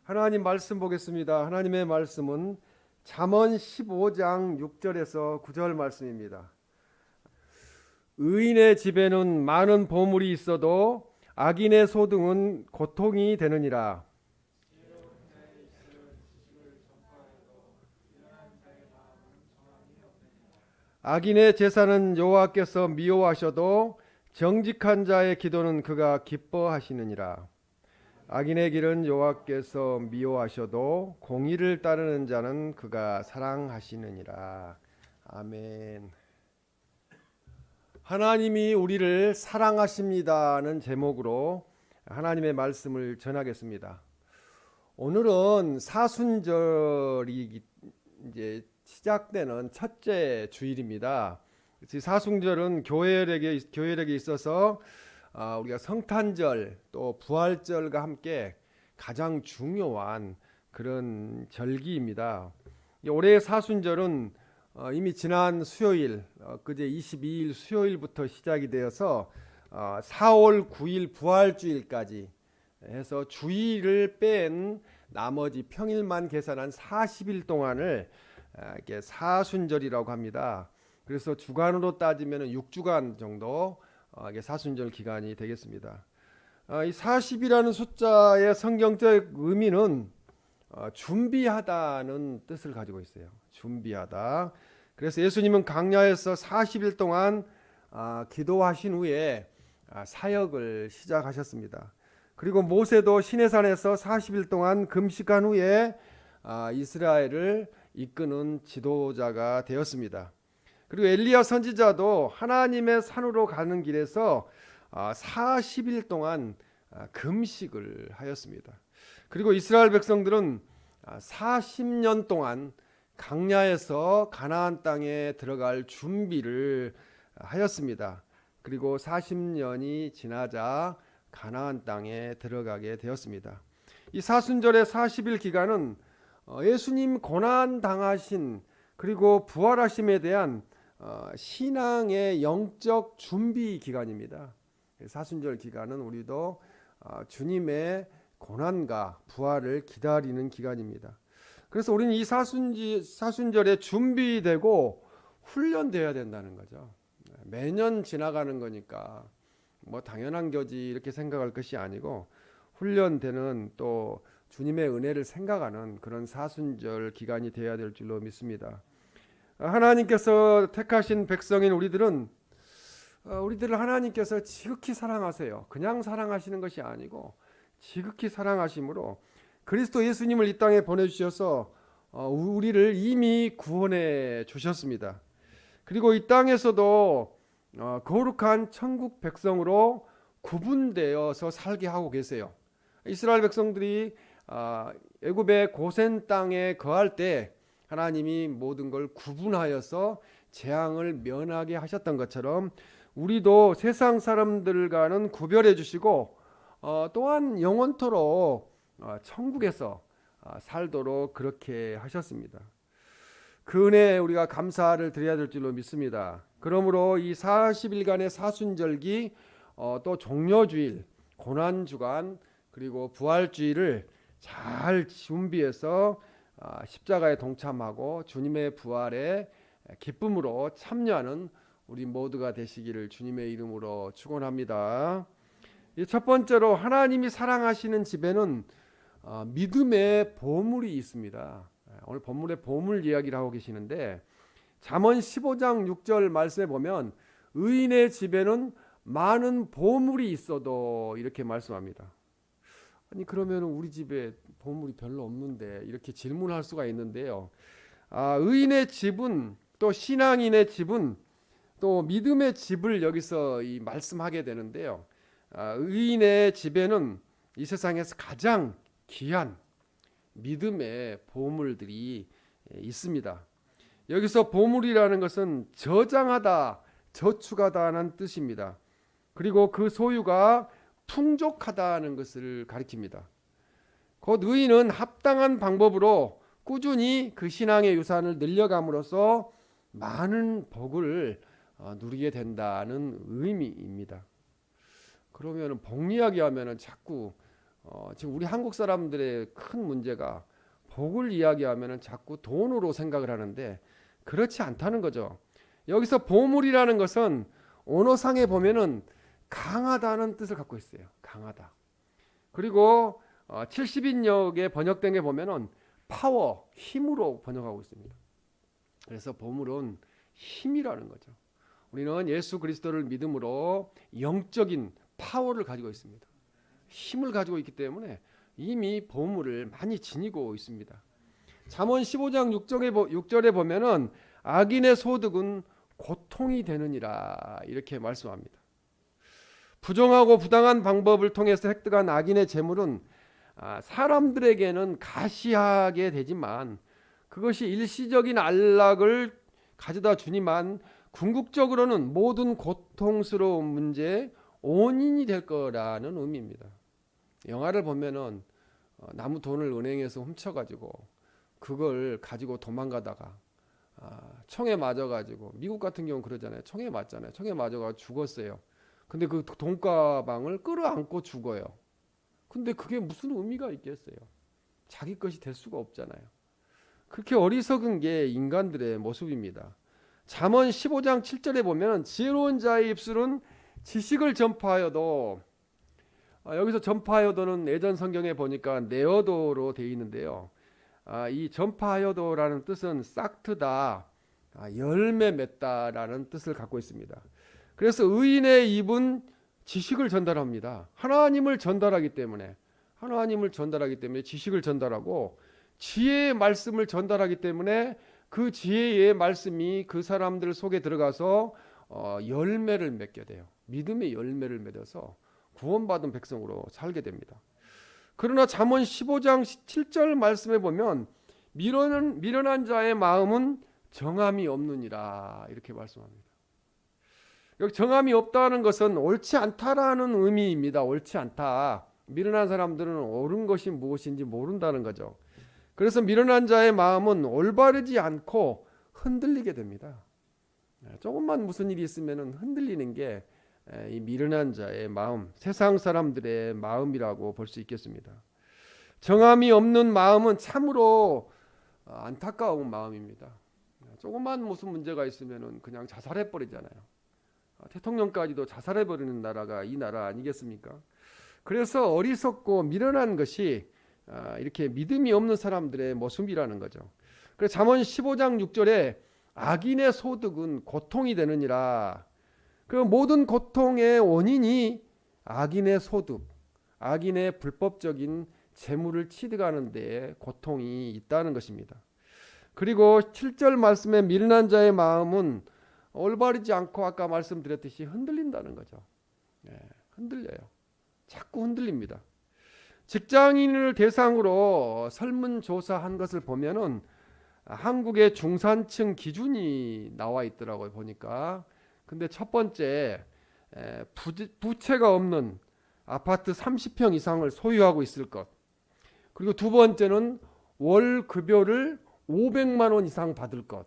하나님 말씀 보겠습니다. 하나님의 말씀은 잠언 15장 6절에서 9절 말씀입니다. 의인의 집에는 많은 보물이 있어도 악인의 소득은 고통이 되느니라. 악인의 제사는 여호와께서 미워하셔도 정직한 자의 기도는 그가 기뻐하시느니라. 악인의 길은 여호와께서 미워하셔도 공의를 따르는 자는 그가 사랑하시느니라. 아멘. 하나님이 우리를 사랑하십니다는 제목으로 하나님의 말씀을 전하겠습니다. 오늘은 사순절이 이제 시작되는 첫째 주일입니다. 사순절은 교회력에 있어서 우리가 성탄절 또 부활절과 함께 가장 중요한 그런 절기입니다. 올해의 사순절은 이미 지난 수요일 그제 22일 수요일부터 시작이 되어서 4월 9일 부활주일까지 해서 주일을 뺀 나머지 평일만 계산한 40일 동안을 이렇게 사순절이라고 합니다. 그래서 주간으로 따지면 6주간 정도 이게 사순절 기간이 되겠습니다. 이 40이라는 숫자의 성경적 의미는 준비하다는 뜻을 가지고 있어요. 준비하다. 그래서 예수님은 광야에서 40일 동안 기도하신 후에 사역을 시작하셨습니다. 그리고 모세도 시내산에서 40일 동안 금식한 후에 이스라엘을 이끄는 지도자가 되었습니다. 그리고 엘리야 선지자도 하나님의 산으로 가는 길에서 40일 동안 금식을 하였습니다. 그리고 이스라엘 백성들은 40년 동안 광야에서 가나안 땅에 들어갈 준비를 하였습니다. 그리고 40년이 지나자 가나안 땅에 들어가게 되었습니다. 이 사순절의 40일 기간은 예수님 고난 당하신 그리고 부활하심에 대한 신앙의 영적 준비 기간입니다. 사순절 기간은 우리도 주님의 고난과 부활을 기다리는 기간입니다. 그래서 우리는 이 사순절에 준비되고 훈련되어야 된다는 거죠. 매년 지나가는 거니까 뭐 당연한 거지 이렇게 생각할 것이 아니고 훈련되는 또 주님의 은혜를 생각하는 그런 사순절 기간이 되어야 될 줄로 믿습니다. 하나님께서 택하신 백성인 우리들을 하나님께서 지극히 사랑하세요. 그냥 사랑하시는 것이 아니고 지극히 사랑하심으로 그리스도 예수님을 이 땅에 보내주셔서 우리를 이미 구원해 주셨습니다. 그리고 이 땅에서도 거룩한 천국 백성으로 구분되어서 살게 하고 계세요. 이스라엘 백성들이 애굽의 고센 땅에 거할 때 하나님이 모든 걸 구분하여서 재앙을 면하게 하셨던 것처럼 우리도 세상 사람들과는 구별해 주시고 또한 영원토록 천국에서 살도록 그렇게 하셨습니다. 그 은혜에 우리가 감사를 드려야 될 줄로 믿습니다. 그러므로 이 40일간의 사순절기 또 종려주일, 고난주간 그리고 부활주일을 잘 준비해서 십자가에 동참하고 주님의 부활에 기쁨으로 참여하는 우리 모두가 되시기를 주님의 이름으로 축원합니다. 첫 번째로 하나님이 사랑하시는 집에는 믿음의 보물이 있습니다. 오늘 본문의 보물 이야기를 하고 계시는데 잠언 15장 6절 말씀에 보면 의인의 집에는 많은 보물이 있어도 이렇게 말씀합니다. 아니 그러면 우리 집에 보물이 별로 없는데 이렇게 질문할 수가 있는데요. 의인의 집은 또 신앙인의 집은 또 믿음의 집을 여기서 말씀하게 되는데요. 의인의 집에는 이 세상에서 가장 귀한 믿음의 보물들이 있습니다. 여기서 보물이라는 것은 저장하다, 저축하다는 뜻입니다. 그리고 그 소유가 풍족하다는 것을 가리킵니다. 곧 의인은 합당한 방법으로 꾸준히 그 신앙의 유산을 늘려감으로써 많은 복을 누리게 된다는 의미입니다. 그러면 복 이야기하면 자꾸 지금 우리 한국 사람들의 큰 문제가 복을 이야기하면 자꾸 돈으로 생각을 하는데 그렇지 않다는 거죠. 여기서 보물이라는 것은 언어상에 보면은 강하다는 뜻을 갖고 있어요. 강하다. 그리고 70인역에 번역된 게 보면은 파워, 힘으로 번역하고 있습니다. 그래서 보물은 힘이라는 거죠. 우리는 예수 그리스도를 믿음으로 영적인 파워를 가지고 있습니다. 힘을 가지고 있기 때문에 이미 보물을 많이 지니고 있습니다. 잠언 15장 6절에 보면은 악인의 소득은 고통이 되느니라 이렇게 말씀합니다. 부정하고 부당한 방법을 통해서 획득한 악인의 재물은 사람들에게는 가시하게 되지만 그것이 일시적인 안락을 가져다 주니만 궁극적으로는 모든 고통스러운 문제의 원인이 될 거라는 의미입니다. 영화를 보면은 남의 돈을 은행에서 훔쳐가지고 그걸 가지고 도망가다가 총에 맞아가지고, 미국 같은 경우는 그러잖아요. 총에 맞잖아요. 총에 맞아가 죽었어요. 근데 그 돈가방을 끌어안고 죽어요. 근데 그게 무슨 의미가 있겠어요? 자기 것이 될 수가 없잖아요. 그렇게 어리석은 게 인간들의 모습입니다. 잠언 15장 7절에 보면 지혜로운 자의 입술은 지식을 전파하여도, 여기서 전파하여도는 예전 성경에 보니까 네어도로 되어 있는데요. 이 전파하여도라는 뜻은 싹트다, 열매 맺다라는 뜻을 갖고 있습니다. 그래서 의인의 입은 지식을 전달합니다. 하나님을 전달하기 때문에 지식을 전달하고 지혜의 말씀을 전달하기 때문에 그 지혜의 말씀이 그 사람들 속에 들어가서 열매를 맺게 돼요. 믿음의 열매를 맺어서 구원받은 백성으로 살게 됩니다. 그러나 잠언 15장 7절 말씀에 보면 미련한 자의 마음은 정함이 없느니라 이렇게 말씀합니다. 여기 정함이 없다는 것은 옳지 않다라는 의미입니다. 옳지 않다. 미련한 사람들은 옳은 것이 무엇인지 모른다는 거죠. 그래서 미련한 자의 마음은 올바르지 않고 흔들리게 됩니다. 조금만 무슨 일이 있으면 흔들리는 게 이 미련한 자의 마음, 세상 사람들의 마음이라고 볼 수 있겠습니다. 정함이 없는 마음은 참으로 안타까운 마음입니다. 조금만 무슨 문제가 있으면 그냥 자살해 버리잖아요. 대통령까지도 자살해 버리는 나라가 이 나라 아니겠습니까? 그래서 어리석고 미련한 것이 이렇게 믿음이 없는 사람들의 모습이라는 거죠. 그래서 잠언 15장 6절에 악인의 소득은 고통이 되느니라. 그 모든 고통의 원인이 악인의 소득, 악인의 불법적인 재물을 취득하는 데 고통이 있다는 것입니다. 그리고 7절 말씀에 미련한 자의 마음은 올바르지 않고 아까 말씀드렸듯이 흔들린다는 거죠. 흔들려요. 자꾸 흔들립니다. 직장인을 대상으로 설문조사한 것을 보면은 한국의 중산층 기준이 나와 있더라고요. 보니까. 근데 첫 번째, 부채가 없는 아파트 30평 이상을 소유하고 있을 것. 그리고 두 번째는 월 급여를 500만 원 이상 받을 것.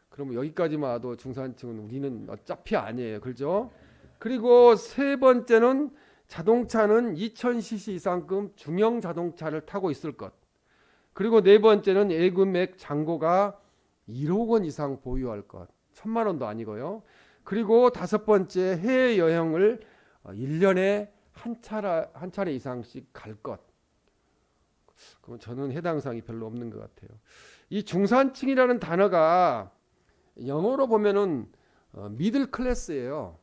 그러면 여기까지만 와도 중산층은 우리는 어차피 아니에요. 그렇죠? 그리고 세 번째는 자동차는 2000cc 이상급 중형 자동차를 타고 있을 것. 그리고 네 번째는 예금액 잔고가 1억 원 이상 보유할 것. 1000만 원도 아니고요. 그리고 다섯 번째, 해외여행을 1년에 한 차례 이상씩 갈 것. 그럼 저는 해당 사항이 별로 없는 것 같아요. 이 중산층이라는 단어가 영어로 보면은 미들 클래스예요.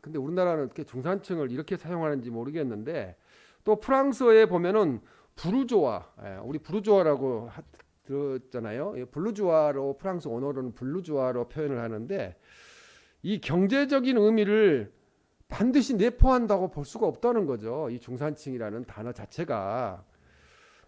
근데 우리나라는 이렇게 중산층을 이렇게 사용하는지 모르겠는데, 또 프랑스어에 보면은 부르조아, 우리 부르조아라고 들었잖아요. 블루주아로, 프랑스 언어로는 블루주아로 표현을 하는데, 이 경제적인 의미를 반드시 내포한다고 볼 수가 없다는 거죠. 이 중산층이라는 단어 자체가.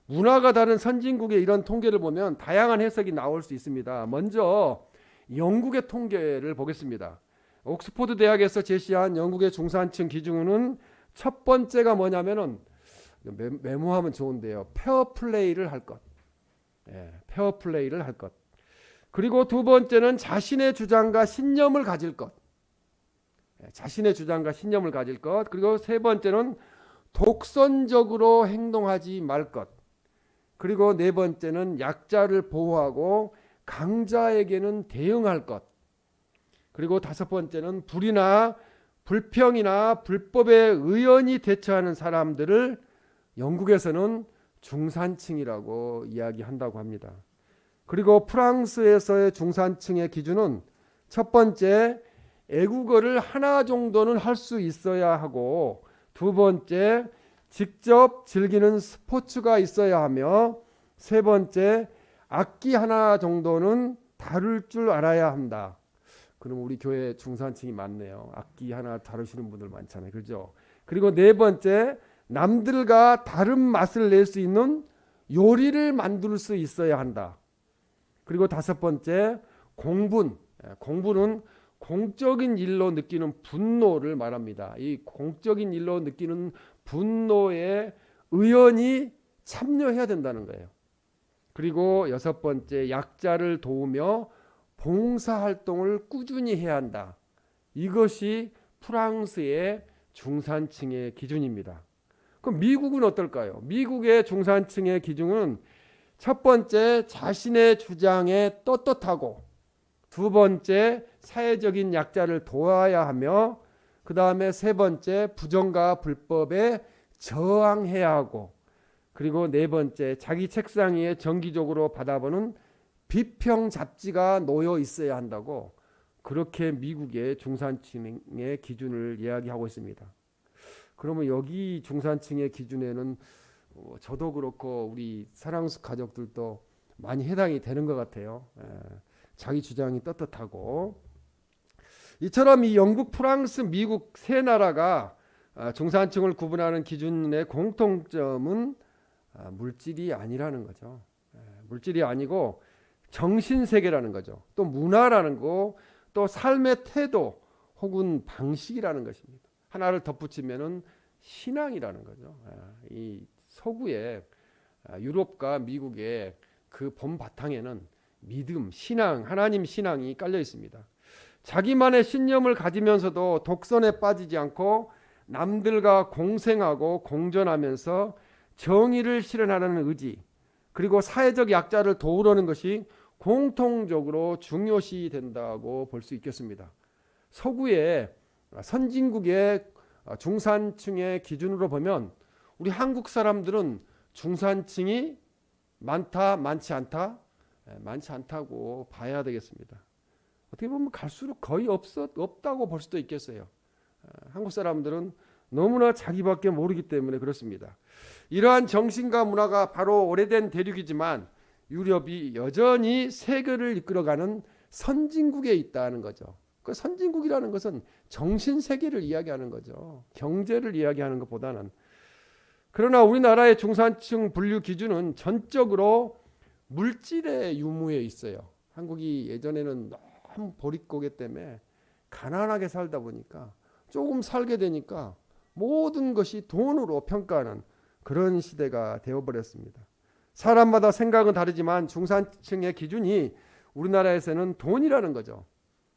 문화가 다른 선진국의 이런 통계를 보면 다양한 해석이 나올 수 있습니다. 먼저 영국의 통계를 보겠습니다. 옥스퍼드 대학에서 제시한 영국의 중산층 기준은 첫 번째가 뭐냐면은, 메모하면 좋은데요, 페어플레이를 할 것. 페어플레이를 할 것. 그리고 두 번째는 자신의 주장과 신념을 가질 것. 자신의 주장과 신념을 가질 것. 그리고 세 번째는 독선적으로 행동하지 말 것. 그리고 네 번째는 약자를 보호하고 강자에게는 대응할 것. 그리고 다섯 번째는 불이나 불평이나 불법에 의연히 대처하는 사람들을 영국에서는 중산층이라고 이야기한다고 합니다. 그리고 프랑스에서의 중산층의 기준은 첫 번째, 애국어를 하나 정도는 할 수 있어야 하고, 두 번째, 직접 즐기는 스포츠가 있어야 하며, 세 번째, 악기 하나 정도는 다룰 줄 알아야 한다. 그럼 우리 교회 중산층이 많네요. 악기 하나 다루시는 분들 많잖아요. 그렇죠? 그리고 네 번째, 남들과 다른 맛을 낼 수 있는 요리를 만들 수 있어야 한다. 그리고 다섯 번째, 공부는 공적인 일로 느끼는 분노를 말합니다. 이 공적인 일로 느끼는 분노에 의연히 참여해야 된다는 거예요. 그리고 여섯 번째, 약자를 도우며 봉사활동을 꾸준히 해야 한다. 이것이 프랑스의 중산층의 기준입니다. 그럼 미국은 어떨까요? 미국의 중산층의 기준은 첫 번째, 자신의 주장에 떳떳하고, 두 번째, 사회적인 약자를 도와야 하며, 그 다음에 세 번째, 부정과 불법에 저항해야 하고, 그리고 네 번째, 자기 책상 위에 정기적으로 받아보는 비평 잡지가 놓여 있어야 한다고, 그렇게 미국의 중산층의 기준을 이야기하고 있습니다. 그러면 여기 중산층의 기준에는 저도 그렇고 우리 사랑스 가족들도 많이 해당이 되는 것 같아요. 자기 주장이 떳떳하고. 이처럼 이 영국, 프랑스, 미국 세 나라가 중산층을 구분하는 기준의 공통점은 물질이 아니라는 거죠. 물질이 아니고 정신세계라는 거죠. 또 문화라는 거, 또 삶의 태도 혹은 방식이라는 것입니다. 하나를 덧붙이면은 신앙이라는 거죠. 이 서구의 유럽과 미국의 그 본 바탕에는 믿음, 신앙, 하나님 신앙이 깔려 있습니다. 자기만의 신념을 가지면서도 독선에 빠지지 않고 남들과 공생하고 공존하면서 정의를 실현하는 의지, 그리고 사회적 약자를 도우려는 것이 공통적으로 중요시 된다고 볼 수 있겠습니다. 서구의 선진국의 중산층의 기준으로 보면 우리 한국 사람들은 중산층이 많다, 많지 않다? 많지 않다고 봐야 되겠습니다. 어떻게 보면 갈수록 거의 없다고 볼 수도 있겠어요. 한국 사람들은 너무나 자기밖에 모르기 때문에 그렇습니다. 이러한 정신과 문화가 바로 오래된 대륙이지만 유럽이 여전히 세계를 이끌어가는 선진국에 있다는 거죠. 그 선진국이라는 것은 정신세계를 이야기하는 거죠. 경제를 이야기하는 것보다는. 그러나 우리나라의 중산층 분류 기준은 전적으로 물질의 유무에 있어요. 한국이 예전에는 너무 보릿고개 때문에 가난하게 살다 보니까 조금 살게 되니까 모든 것이 돈으로 평가하는 그런 시대가 되어버렸습니다. 사람마다 생각은 다르지만 중산층의 기준이 우리나라에서는 돈이라는 거죠.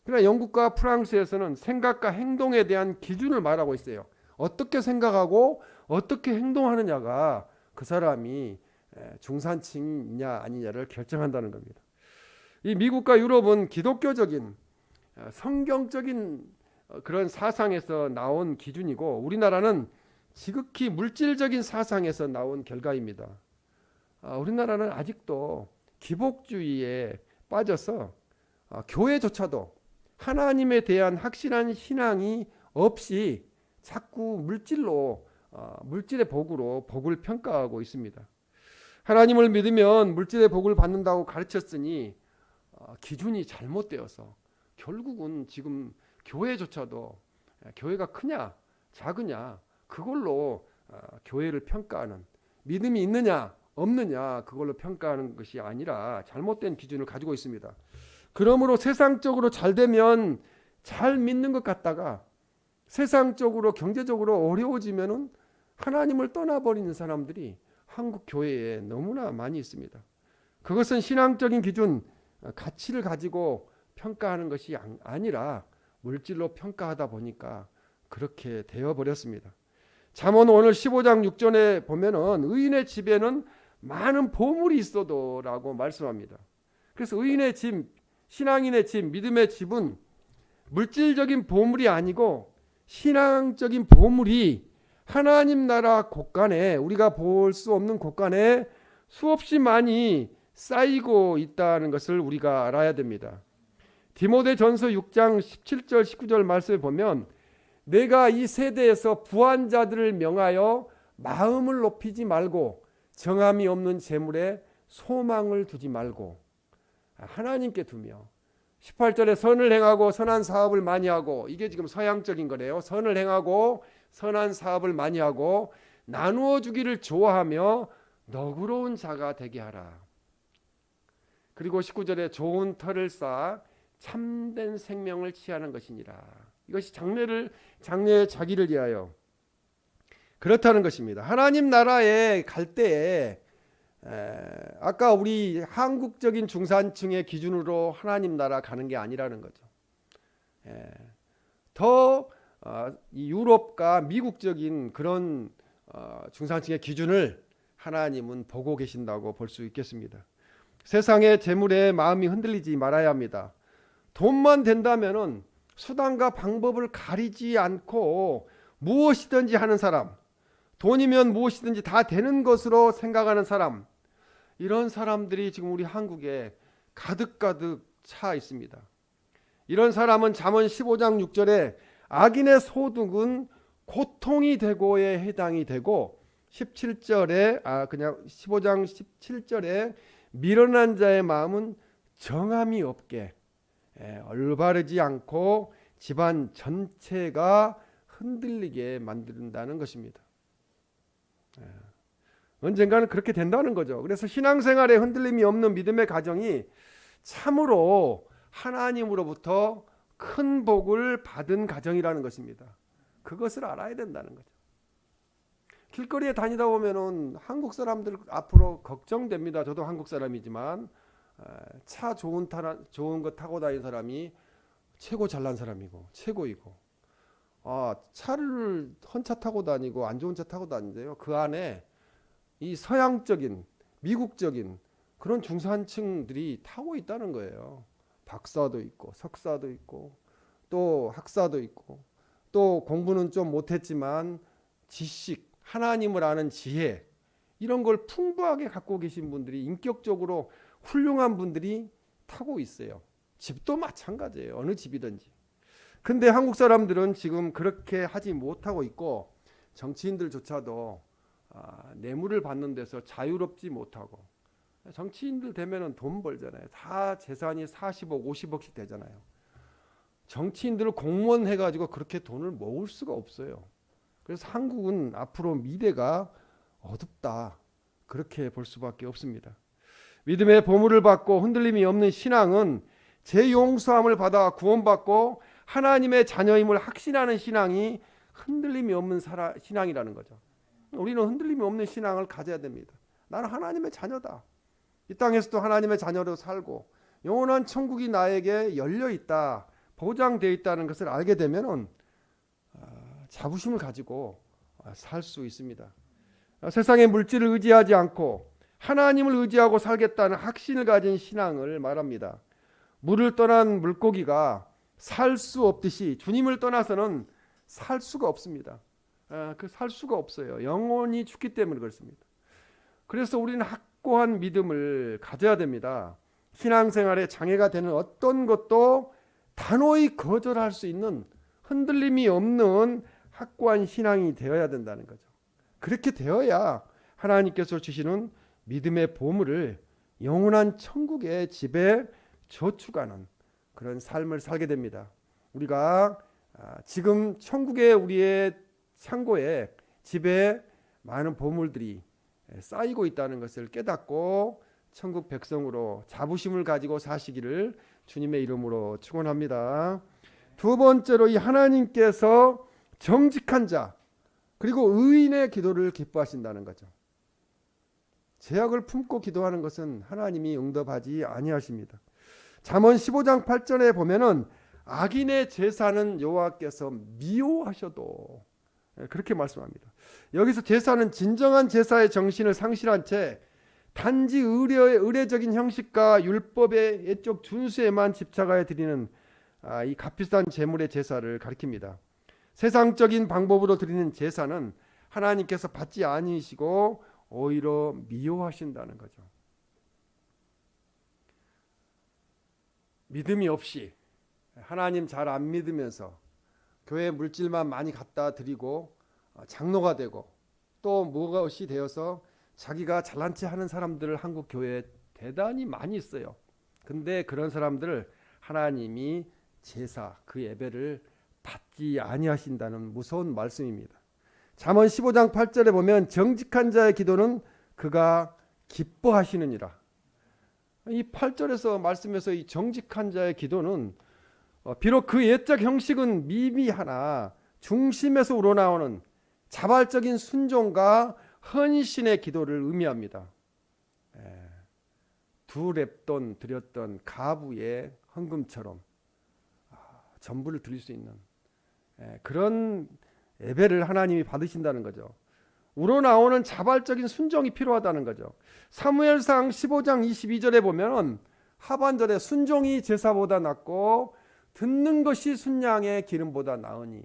그러나 영국과 프랑스에서는 생각과 행동에 대한 기준을 말하고 있어요. 어떻게 생각하고 어떻게 행동하느냐가 그 사람이 중산층이냐 아니냐를 결정한다는 겁니다. 이 미국과 유럽은 기독교적인 성경적인 그런 사상에서 나온 기준이고 우리나라는 지극히 물질적인 사상에서 나온 결과입니다. 우리나라는 아직도 기복주의에 빠져서 교회조차도 하나님에 대한 확실한 신앙이 없이 자꾸 물질의 복으로 복을 평가하고 있습니다. 하나님을 믿으면 물질의 복을 받는다고 가르쳤으니 기준이 잘못되어서 결국은 지금 교회조차도 교회가 크냐 작으냐 그걸로 교회를 평가하는, 믿음이 있느냐 없느냐 그걸로 평가하는 것이 아니라 잘못된 기준을 가지고 있습니다. 그러므로 세상적으로 잘 되면 잘 믿는 것 같다가 세상적으로 경제적으로 어려워지면은 하나님을 떠나버리는 사람들이 한국 교회에 너무나 많이 있습니다. 그것은 신앙적인 기준, 가치를 가지고 평가하는 것이 아니라 물질로 평가하다 보니까 그렇게 되어버렸습니다. 잠언 오늘 15장 6절에 보면은 의인의 집에는 많은 보물이 있어도라고 말씀합니다. 그래서 의인의 집, 신앙인의 집, 믿음의 집은 물질적인 보물이 아니고 신앙적인 보물이 하나님 나라 곳간에, 우리가 볼 수 없는 곳간에 수없이 많이 쌓이고 있다는 것을 우리가 알아야 됩니다. 디모데전서 6장 17절 19절 말씀에 보면 내가 이 세대에서 부한 자들을 명하여 마음을 높이지 말고 정함이 없는 재물에 소망을 두지 말고 하나님께 두며, 18절에 선을 행하고 선한 사업을 많이 하고, 이게 지금 서양적인 거래요. 선을 행하고 선한 사업을 많이 하고 나누어 주기를 좋아하며 너그러운 자가 되게 하라. 그리고 19절에 좋은 털을 쌓아 참된 생명을 취하는 것이니라. 이것이 장래의 자기를 위하여 그렇다는 것입니다. 하나님 나라에 갈 때에 아까 우리 한국적인 중산층의 기준으로 하나님 나라 가는 게 아니라는 거죠. 더 유럽과 미국적인 그런 중산층의 기준을 하나님은 보고 계신다고 볼 수 있겠습니다. 세상의 재물에 마음이 흔들리지 말아야 합니다. 돈만 된다면은 수단과 방법을 가리지 않고 무엇이든지 하는 사람, 돈이면 무엇이든지 다 되는 것으로 생각하는 사람, 이런 사람들이 지금 우리 한국에 가득가득 차 있습니다. 이런 사람은 잠언 15장 6절에 악인의 소득은 고통이 되고에 해당이 되고, 17절에 그냥 15장 17절에 미련한 자의 마음은 정함이 없게 올바르지 않고 집안 전체가 흔들리게 만든다는 것입니다. 언젠가는 그렇게 된다는 거죠. 그래서 신앙생활에 흔들림이 없는 믿음의 가정이 참으로 하나님으로부터 큰 복을 받은 가정이라는 것입니다. 그것을 알아야 된다는 거죠. 길거리에 다니다 보면은 한국 사람들 앞으로 걱정됩니다. 저도 한국 사람이지만 차 좋은 거 타고 다니는 사람이 최고 잘난 사람이고 최고이고, 차를 헌차 타고 다니고 안 좋은 차 타고 다니는데요, 그 안에 이 서양적인 미국적인 그런 중산층들이 타고 있다는 거예요. 박사도 있고 석사도 있고 또 학사도 있고 또 공부는 좀 못했지만 지식, 하나님을 아는 지혜, 이런 걸 풍부하게 갖고 계신 분들이, 인격적으로 훌륭한 분들이 타고 있어요. 집도 마찬가지예요. 어느 집이든지. 근데 한국 사람들은 지금 그렇게 하지 못하고 있고, 정치인들조차도 뇌물을 받는 데서 자유롭지 못하고, 정치인들 되면은 돈 벌잖아요. 다 재산이 40억 50억씩 되잖아요. 정치인들을 공무원 해가지고 그렇게 돈을 모을 수가 없어요. 그래서 한국은 앞으로 미래가 어둡다, 그렇게 볼 수밖에 없습니다. 믿음의 보물을 받고 흔들림이 없는 신앙은 재용서함을 받아 구원받고 하나님의 자녀임을 확신하는 신앙이 흔들림이 없는 신앙이라는 거죠. 우리는 흔들림이 없는 신앙을 가져야 됩니다. 나는 하나님의 자녀다. 이 땅에서도 하나님의 자녀로 살고 영원한 천국이 나에게 열려 있다, 보장되어 있다는 것을 알게 되면은 자부심을 가지고 살 수 있습니다. 세상의 물질을 의지하지 않고 하나님을 의지하고 살겠다는 확신을 가진 신앙을 말합니다. 물을 떠난 물고기가 살 수 없듯이 주님을 떠나서는 살 수가 없습니다. 살 수가 없어요. 영원히 죽기 때문에 그렇습니다. 그래서 우리는 확고한 믿음을 가져야 됩니다. 신앙생활에 장애가 되는 어떤 것도 단호히 거절할 수 있는 흔들림이 없는 확고한 신앙이 되어야 된다는 거죠. 그렇게 되어야 하나님께서 주시는 믿음의 보물을 영원한 천국의 집에 저축하는 그런 삶을 살게 됩니다. 우리가 지금 천국의 우리의 창고에, 집에 많은 보물들이 쌓이고 있다는 것을 깨닫고 천국 백성으로 자부심을 가지고 사시기를 주님의 이름으로 축원합니다. 두 번째로, 이 하나님께서 정직한 자 그리고 의인의 기도를 기뻐하신다는 거죠. 죄악을 품고 기도하는 것은 하나님이 응답하지 아니하십니다. 잠언 15장 8절에 보면은 악인의 제사는 여호와께서 미워하셔도, 그렇게 말씀합니다. 여기서 제사는 진정한 제사의 정신을 상실한 채 단지 의례적인 형식과 율법의 예적 준수에만 집착하여 드리는 이 값비싼 제물의 제사를 가리킵니다. 세상적인 방법으로 드리는 제사는 하나님께서 받지 아니시고 오히려 미워하신다는 거죠. 믿음이 없이 하나님 잘 안 믿으면서 교회 물질만 많이 갖다 드리고 장로가 되고 또 무엇이 되어서 자기가 잘난 체 하는 사람들을 한국 교회에 대단히 많이 있어요. 근데 그런 사람들을 하나님이 제사 그 예배를 받지 아니하신다는 무서운 말씀입니다. 잠언 15장 8절에 보면 정직한 자의 기도는 그가 기뻐하시느니라. 이 8절에서 말씀에서 이 정직한 자의 기도는 비록 그 예적 형식은 미미하나 중심에서 우러나오는 자발적인 순종과 헌신의 기도를 의미합니다. 두 렙돈 드렸던 가부의 헌금처럼 전부를 드릴 수 있는 그런 예배를 하나님이 받으신다는 거죠. 우러나오는 자발적인 순종이 필요하다는 거죠. 사무엘상 15장 22절에 보면 하반절에 순종이 제사보다 낫고 듣는 것이 순양의 기름보다 나으니,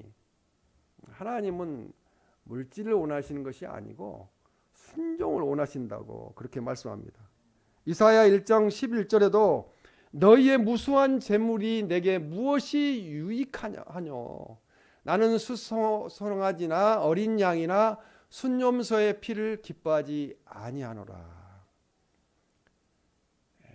하나님은 물질을 원하시는 것이 아니고 순종을 원하신다고 그렇게 말씀합니다. 이사야 1장 11절에도 너희의 무수한 재물이 내게 무엇이 유익하뇨? 나는 수송아지나 어린 양이나 순염소의 피를 기뻐하지 아니하노라.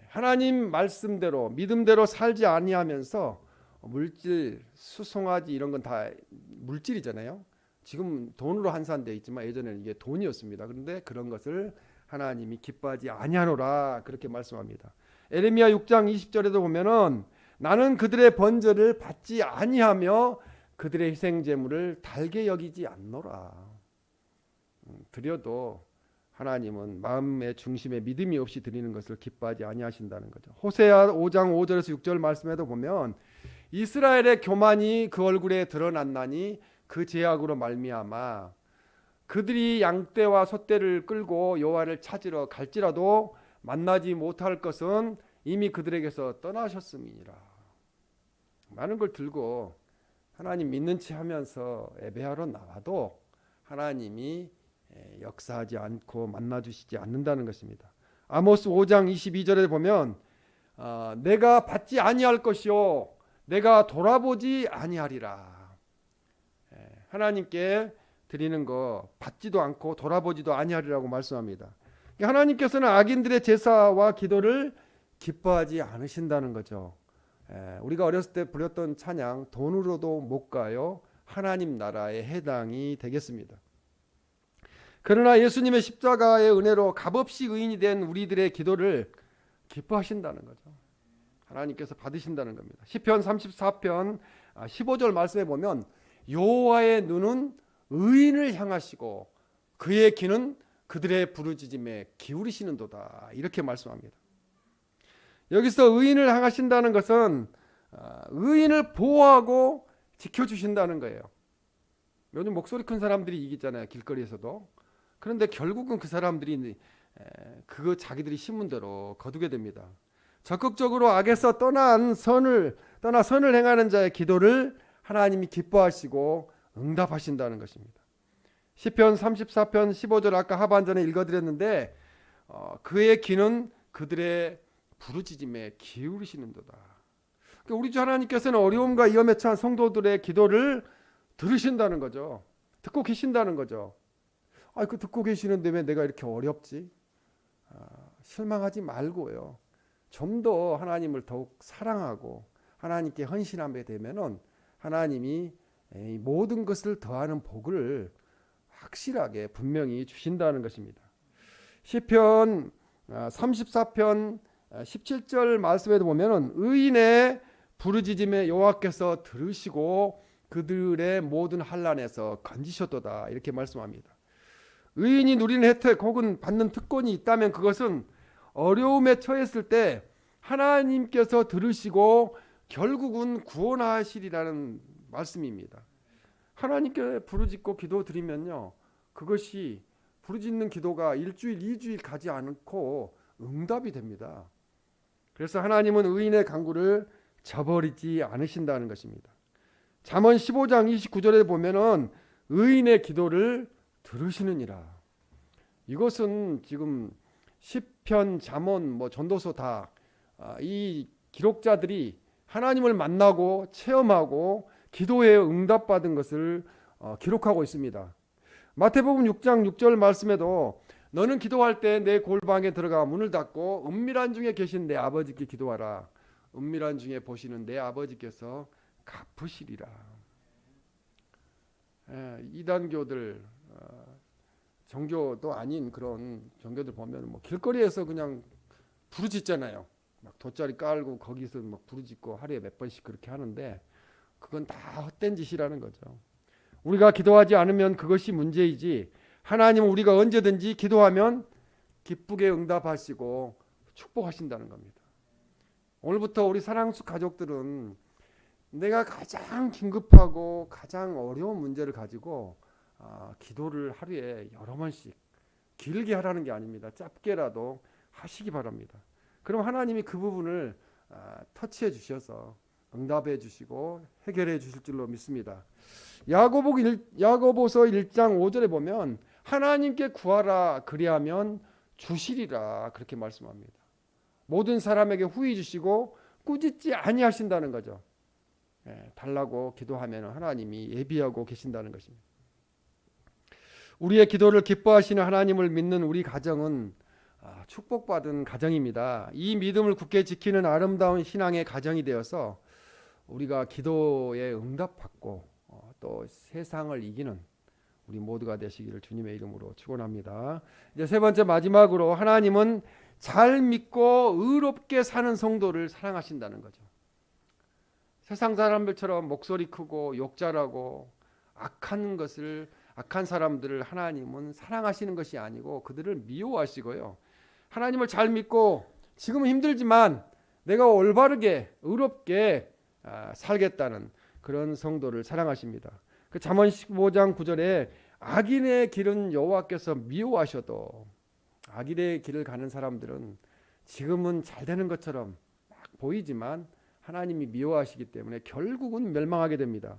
하나님 말씀대로 믿음대로 살지 아니하면서 물질, 수송아지 이런 건 다 물질이잖아요. 지금 돈으로 환산되어 있지만 예전에는 이게 돈이었습니다. 그런데 그런 것을 하나님이 기뻐하지 아니하노라 그렇게 말씀합니다. 에레미야 6장 20절에도 보면은 나는 그들의 번제를 받지 아니하며 그들의 희생 제물을 달게 여기지 않노라. 드려도 하나님은 마음의 중심에 믿음이 없이 드리는 것을 기뻐하지 아니하신다는 거죠. 호세아 5장 5절에서 6절 말씀에도 보면 이스라엘의 교만이 그 얼굴에 드러났나니 그 죄악으로 말미암아 그들이 양떼와 소떼를 끌고 여호와를 찾으러 갈지라도 만나지 못할 것은 이미 그들에게서 떠나셨음이니라. 많은 걸 들고 하나님 믿는 체 하면서 예배하러 나와도 하나님이 역사하지 않고 만나주시지 않는다는 것입니다. 아모스 5장 22절에 보면 내가 받지 아니할 것이요 내가 돌아보지 아니하리라. 하나님께 드리는 거 받지도 않고 돌아보지도 아니하리라고 말씀합니다. 하나님께서는 악인들의 제사와 기도를 기뻐하지 않으신다는 거죠. 우리가 어렸을 때 부렸던 찬양 돈으로도 못 가요 하나님 나라에 해당이 되겠습니다. 그러나 예수님의 십자가의 은혜로 값없이 의인이 된 우리들의 기도를 기뻐하신다는 거죠. 하나님께서 받으신다는 겁니다. 시편 34편 15절 말씀에 보면 여호와의 눈은 의인을 향하시고 그의 귀는 그들의 부르짖음에 기울이시는도다 이렇게 말씀합니다. 여기서 의인을 향하신다는 것은 의인을 보호하고 지켜주신다는 거예요. 요즘 목소리 큰 사람들이 이기잖아요, 길거리에서도. 그런데 결국은 그 사람들이 그거 자기들이 심은 대로 거두게 됩니다. 적극적으로 악에서 떠나 선을 행하는 자의 기도를 하나님이 기뻐하시고 응답하신다는 것입니다. 시편 34편 15절 아까 하반전에 읽어드렸는데 그의 귀는 그들의 부르짖음에 기울이시는도다. 그러니까 우리 주 하나님께서는 어려움과 위험에 처한 성도들의 기도를 들으신다는 거죠. 듣고 계신다는 거죠. 그 듣고 계시는데 왜 내가 이렇게 어렵지? 실망하지 말고요. 좀 더 하나님을 더욱 사랑하고 하나님께 헌신하게 되면은 하나님이 모든 것을 더하는 복을 확실하게 분명히 주신다는 것입니다. 시편 34편 17절 말씀에도 보면은 의인의 부르짖음에 여호와께서 들으시고 그들의 모든 환난에서 건지셨도다 이렇게 말씀합니다. 의인이 누리는 혜택 혹은 받는 특권이 있다면 그것은 어려움에 처했을 때 하나님께서 들으시고 결국은 구원하시리라는 말씀입니다. 하나님께 부르짖고 기도드리면요, 그것이 부르짖는 기도가 일주일, 2주일 가지 않고 응답이 됩니다. 그래서 하나님은 의인의 간구를 저버리지 않으신다는 것입니다. 잠언 15장 29절에 보면은 의인의 기도를 들으시느니라. 이것은 지금 시편, 잠언, 전도서 다 이 기록자들이 하나님을 만나고 체험하고 기도에 응답받은 것을 기록하고 있습니다. 마태복음 6장 6절 말씀에도 너는 기도할 때 내 골방에 들어가 문을 닫고 은밀한 중에 계신 내 아버지께 기도하라. 은밀한 중에 보시는 내 아버지께서 갚으시리라. 이단교들, 정교도 아닌 그런 종교들 보면 길거리에서 그냥 부르짖잖아요. 막 돗자리 깔고 거기서 막 부르짖고 하루에 몇 번씩 그렇게 하는데 그건 다 헛된 짓이라는 거죠. 우리가 기도하지 않으면 그것이 문제이지, 하나님은 우리가 언제든지 기도하면 기쁘게 응답하시고 축복하신다는 겁니다. 오늘부터 우리 사랑수 가족들은 내가 가장 긴급하고 가장 어려운 문제를 가지고 기도를 하루에 여러 번씩 길게 하라는 게 아닙니다. 짧게라도 하시기 바랍니다. 그럼 하나님이 그 부분을 터치해 주셔서 응답해 주시고 해결해 주실 줄로 믿습니다. 야고보서 1장 5절에 보면 하나님께 구하라 그리하면 주시리라 그렇게 말씀합니다. 모든 사람에게 후히 주시고 꾸짖지 아니하신다는 거죠. 달라고 기도하면 하나님이 예비하고 계신다는 것입니다. 우리의 기도를 기뻐하시는 하나님을 믿는 우리 가정은 축복받은 가정입니다. 이 믿음을 굳게 지키는 아름다운 신앙의 가정이 되어서 우리가 기도에 응답받고 또 세상을 이기는 우리 모두가 되시기를 주님의 이름으로 축원합니다. 이제 세 번째 마지막으로 하나님은 잘 믿고 의롭게 사는 성도를 사랑하신다는 거죠. 세상 사람들처럼 목소리 크고 욕 잘하고 악한 사람들을 하나님은 사랑하시는 것이 아니고 그들을 미워하시고요. 하나님을 잘 믿고 지금은 힘들지만 내가 올바르게 의롭게 살겠다는 그런 성도를 사랑하십니다. 그 잠언 15장 9절에 악인의 길은 여호와께서 미워하셔도, 악인의 길을 가는 사람들은 지금은 잘 되는 것처럼 막 보이지만 하나님이 미워하시기 때문에 결국은 멸망하게 됩니다.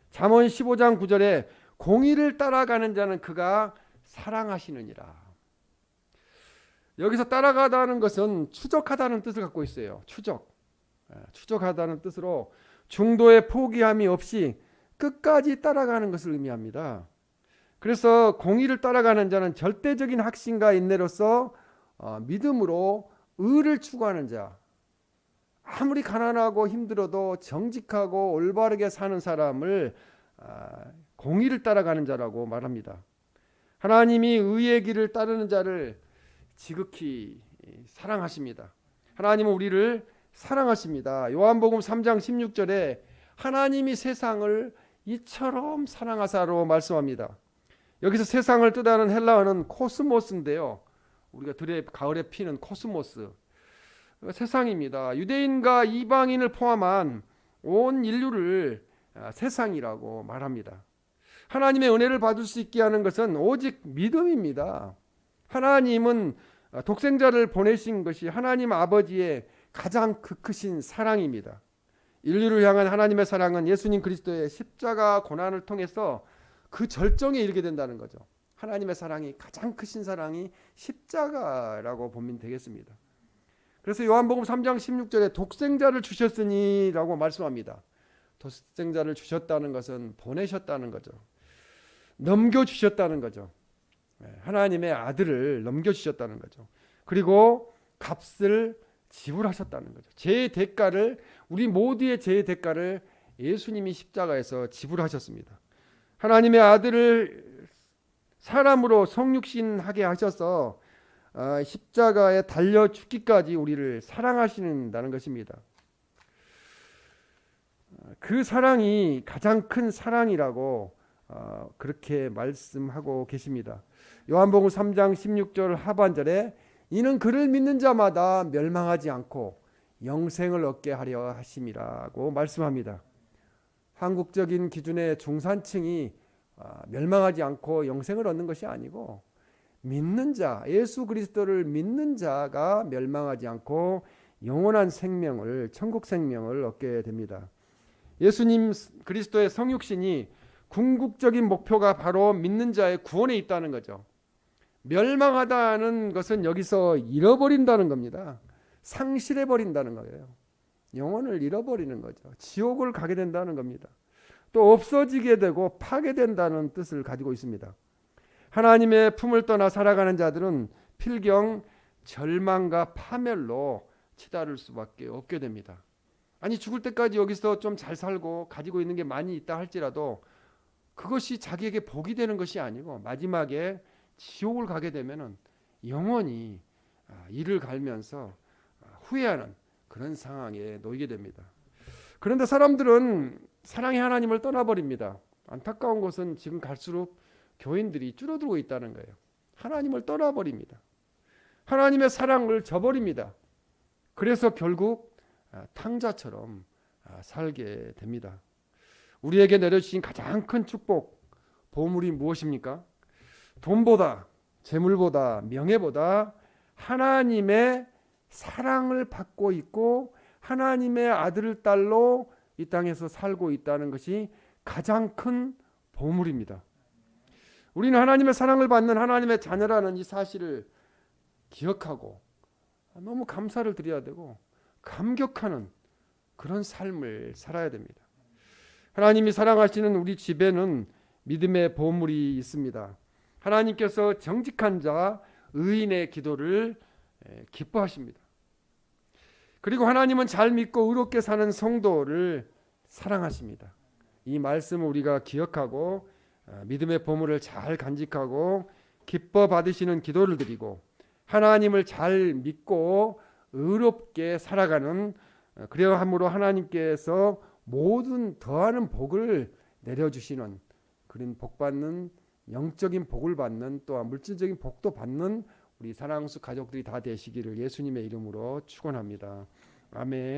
잠언 15장 9절에 공의를 따라가는 자는 그가 사랑하시느니라. 여기서 따라가다는 것은 추적하다는 뜻을 갖고 있어요. 추적하다는 뜻으로 중도의 포기함이 없이 끝까지 따라가는 것을 의미합니다. 그래서 공의를 따라가는 자는 절대적인 확신과 인내로서 믿음으로 의를 추구하는 자, 아무리 가난하고 힘들어도 정직하고 올바르게 사는 사람을 공의를 따라가는 자라고 말합니다. 하나님이 의의 길을 따르는 자를 지극히 사랑하십니다. 하나님은 우리를 사랑하십니다. 요한복음 3장 16절에 하나님이 세상을 이처럼 사랑하사로 말씀합니다. 여기서 세상을 뜻하는 헬라어는 코스모스인데요. 우리가 들의 가을에 피는 코스모스, 세상입니다. 유대인과 이방인을 포함한 온 인류를 세상이라고 말합니다. 하나님의 은혜를 받을 수 있게 하는 것은 오직 믿음입니다. 하나님은 독생자를 보내신 것이 하나님 아버지의 가장 크신 사랑입니다. 인류를 향한 하나님의 사랑은 예수님 그리스도의 십자가 고난을 통해서 그 절정에 이르게 된다는 거죠. 하나님의 사랑이 가장 크신 사랑이 십자가라고 보면 되겠습니다. 그래서 요한복음 3장 16절에 독생자를 주셨으니 라고 말씀합니다. 독생자를 주셨다는 것은 보내셨다는 거죠. 넘겨주셨다는 거죠. 하나님의 아들을 넘겨주셨다는 거죠. 그리고 값을 지불하셨다는 거죠. 죄의 대가를, 우리 모두의 죄의 대가를 예수님이 십자가에서 지불하셨습니다. 하나님의 아들을 사람으로 성육신하게 하셔서 십자가에 달려 죽기까지 우리를 사랑하신다는 것입니다. 그 사랑이 가장 큰 사랑이라고 그렇게 말씀하고 계십니다. 요한복음 3장 16절 하반절에 이는 그를 믿는 자마다 멸망하지 않고 영생을 얻게 하려 하심이라고 말씀합니다. 한국적인 기준의 중산층이 멸망하지 않고 영생을 얻는 것이 아니고 믿는 자, 예수 그리스도를 믿는 자가 멸망하지 않고 영원한 생명을, 천국 생명을 얻게 됩니다. 예수님 그리스도의 성육신이 궁극적인 목표가 바로 믿는 자의 구원에 있다는 거죠. 멸망하다는 것은 여기서 잃어버린다는 겁니다. 상실해버린다는 거예요. 영혼을 잃어버리는 거죠. 지옥을 가게 된다는 겁니다. 또 없어지게 되고 파괴된다는 뜻을 가지고 있습니다. 하나님의 품을 떠나 살아가는 자들은 필경 절망과 파멸로 치달을 수밖에 없게 됩니다. 아니 죽을 때까지 여기서 좀 잘 살고 가지고 있는 게 많이 있다 할지라도 그것이 자기에게 복이 되는 것이 아니고 마지막에 지옥을 가게 되면은 영원히 이를 갈면서 후회하는 그런 상황에 놓이게 됩니다. 그런데 사람들은 사랑의 하나님을 떠나버립니다. 안타까운 것은 지금 갈수록 교인들이 줄어들고 있다는 거예요. 하나님을 떠나버립니다. 하나님의 사랑을 저버립니다. 그래서 결국 탕자처럼 살게 됩니다. 우리에게 내려주신 가장 큰 축복, 보물이 무엇입니까? 돈보다, 재물보다, 명예보다 하나님의 사랑을 받고 있고 하나님의 아들, 딸로 이 땅에서 살고 있다는 것이 가장 큰 보물입니다. 우리는 하나님의 사랑을 받는 하나님의 자녀라는 이 사실을 기억하고 너무 감사를 드려야 되고 감격하는 그런 삶을 살아야 됩니다. 하나님이 사랑하시는 우리 집에는 믿음의 보물이 있습니다. 하나님께서 정직한 자, 의인의 기도를 기뻐하십니다. 그리고 하나님은 잘 믿고 의롭게 사는 성도를 사랑하십니다. 이 말씀을 우리가 기억하고 믿음의 보물을 잘 간직하고 기뻐 받으시는 기도를 드리고 하나님을 잘 믿고 의롭게 살아가는, 그래야 함으로 하나님께서 모든 더하는 복을 내려주시는, 그런 복받는, 영적인 복을 받는, 또한 물질적인 복도 받는 우리 사랑수 가족들이 다 되시기를 예수님의 이름으로 축원합니다. 아멘.